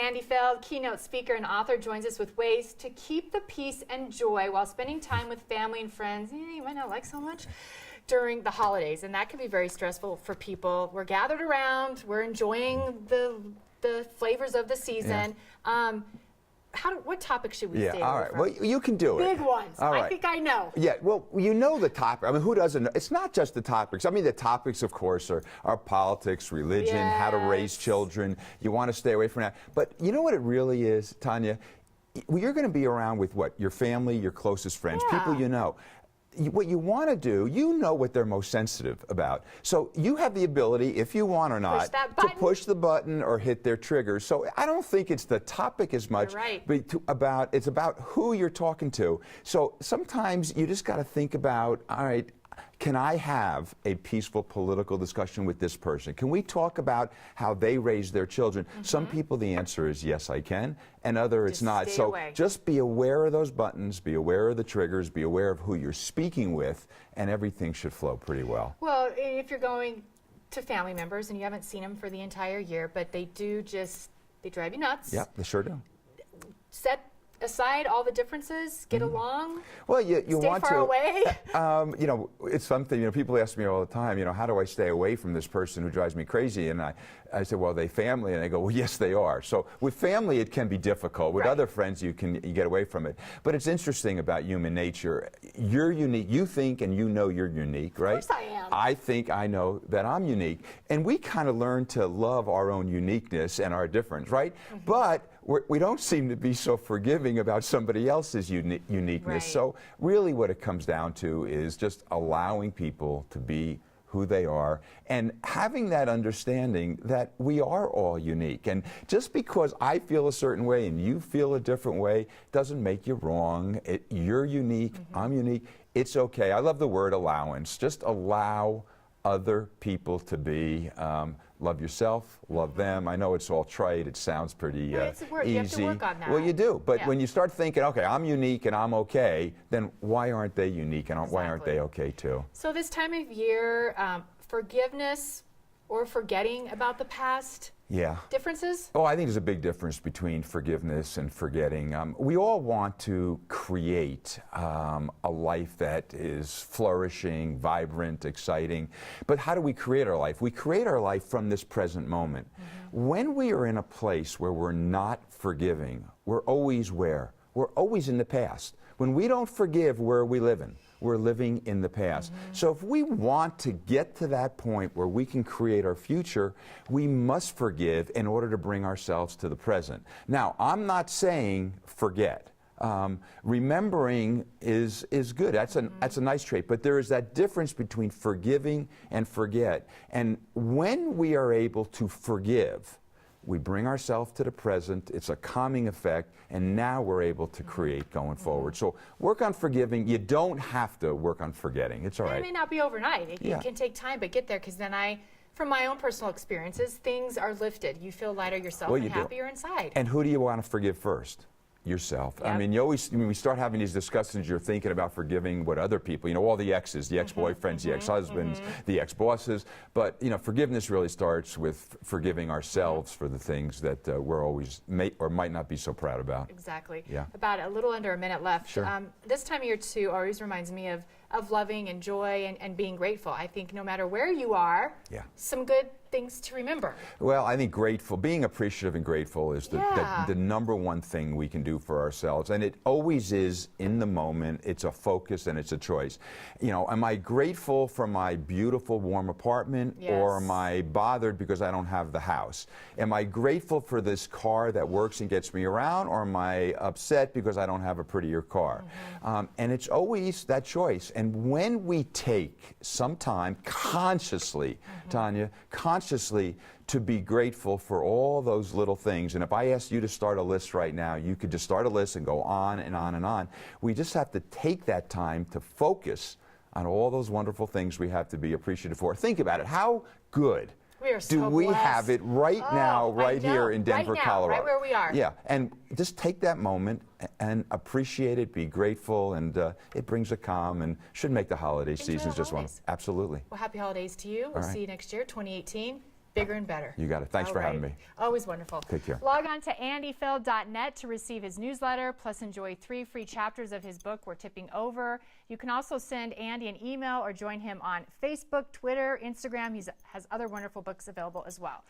Sandy Feld, keynote speaker and author, joins us with ways to keep the peace and joy while spending time with family and friends you might not like so much during the holidays. And that can be very stressful for people. We're gathered around, we're enjoying the flavors of the season. Yeah. What topic should we stay all right. from? Well, you can do it. Big ones. All right. I think I know. Yeah, well, you know the topic. I mean, who doesn't know? It's not just the topics. I mean, the topics, of course, are politics, religion, how to raise children. You want to stay away from that. But you know what it really is, Tanya? You're going to be around with what? Your family, your closest friends, people you know. What you want to do, you know what they're most sensitive about. So you have the ability, if you want or not, to push the button or hit their triggers. So I don't think it's the topic as much, it's about who you're talking to. So sometimes you just got to think about, all right, can I have a peaceful political discussion with this person? Can we talk about how they raise their children? Some people, the answer is yes, I can, and other it's not. So just be aware of those buttons, be aware of the triggers, be aware of who you're speaking with, and everything should flow pretty well. Well, if you're going to family members and you haven't seen them for the entire year, but they drive you nuts. Yeah, they sure do. Set aside all the differences, get along. Well, you stay want far to. away. You know, it's something. You know, people ask me all the time. You know, how do I stay away from this person who drives me crazy? And I said, well, they family, and they go, well, yes, they are. So with family, it can be difficult. With other friends, you get away from it. But it's interesting about human nature. You're unique. You think and you know you're unique, right? Of course I am. I think I know that I'm unique, and we kind of learn to love our own uniqueness and our difference, right? But we don't seem to be so forgiving about somebody else's uniqueness. So really what it comes down to is just allowing people to be who they are and having that understanding that we are all unique. And just because I feel a certain way and you feel a different way doesn't make you wrong. You're unique, I'm unique. It's okay. I love the word allowance. Just allow other people to be. Love yourself, love them. I know it's all trite. It sounds pretty it's a word. easy. You have to work on that. Well, you do. But when you start thinking, okay, I'm unique and I'm okay, then why aren't they unique and why aren't they okay too? So this time of year, forgiveness or forgetting about the past. Differences? Oh, I think there's a big difference between forgiveness and forgetting. We all want to create a life that is flourishing, vibrant, exciting. But how do we create our life? We create our life from this present moment. When we are in a place where we're not forgiving, we're always where? We're always in the past. When we don't forgive, where are we living? We're living in the past. So if we want to get to that point where we can create our future, we must forgive in order to bring ourselves to the present. Now, I'm not saying forget. Remembering is good. That's a nice trait. But there is that difference between forgiving and forget. And when we are able to forgive, we bring ourselves to the present, it's a calming effect, and now we're able to create going forward. So work on forgiving. You don't have to work on forgetting. It's all right. It may not be overnight. It can take time, but get there, because then from my own personal experiences, things are lifted. You feel lighter yourself and happier inside. And who do you want to forgive first? Yourself. I mean, when we start having these discussions, you're thinking about forgiving what other people, you know, all the exes, the ex-boyfriends, the ex-husbands, the ex-bosses. But, you know, forgiveness really starts with forgiving ourselves for the things that we're always or might not be so proud about. Exactly. Yeah. About a little under a minute left. Sure. This time of year, too, always reminds me of loving and joy and being grateful. I think no matter where you are, some good things to remember. Well, I think being appreciative and grateful is the number one thing we can do for ourselves. And it always is in the moment. It's a focus and it's a choice. You know, am I grateful for my beautiful, warm apartment, or am I bothered because I don't have the house? Am I grateful for this car that works and gets me around, or am I upset because I don't have a prettier car? And it's always that choice. And when we take some time consciously, Tanya, consciously to be grateful for all those little things. And if I asked you to start a list right now, you could just start a list and go on and on and on. We just have to take that time to focus on all those wonderful things we have to be appreciative for. Think about it. How good do we have it right now, right here in Denver, Colorado? Right where we are. Yeah, and just take that moment and appreciate it, be grateful, and it brings a calm and should make the holiday seasons just one. Absolutely. Well, happy holidays to you. We'll see you next year, 2018. bigger and better. You got it. Thanks All for having right. me. Always wonderful. Take care. Log on to andyfeld.net to receive his newsletter, plus enjoy 3 free chapters of his book, We're Tipping Over. You can also send Andy an email or join him on Facebook, Twitter, Instagram. He has other wonderful books available as well.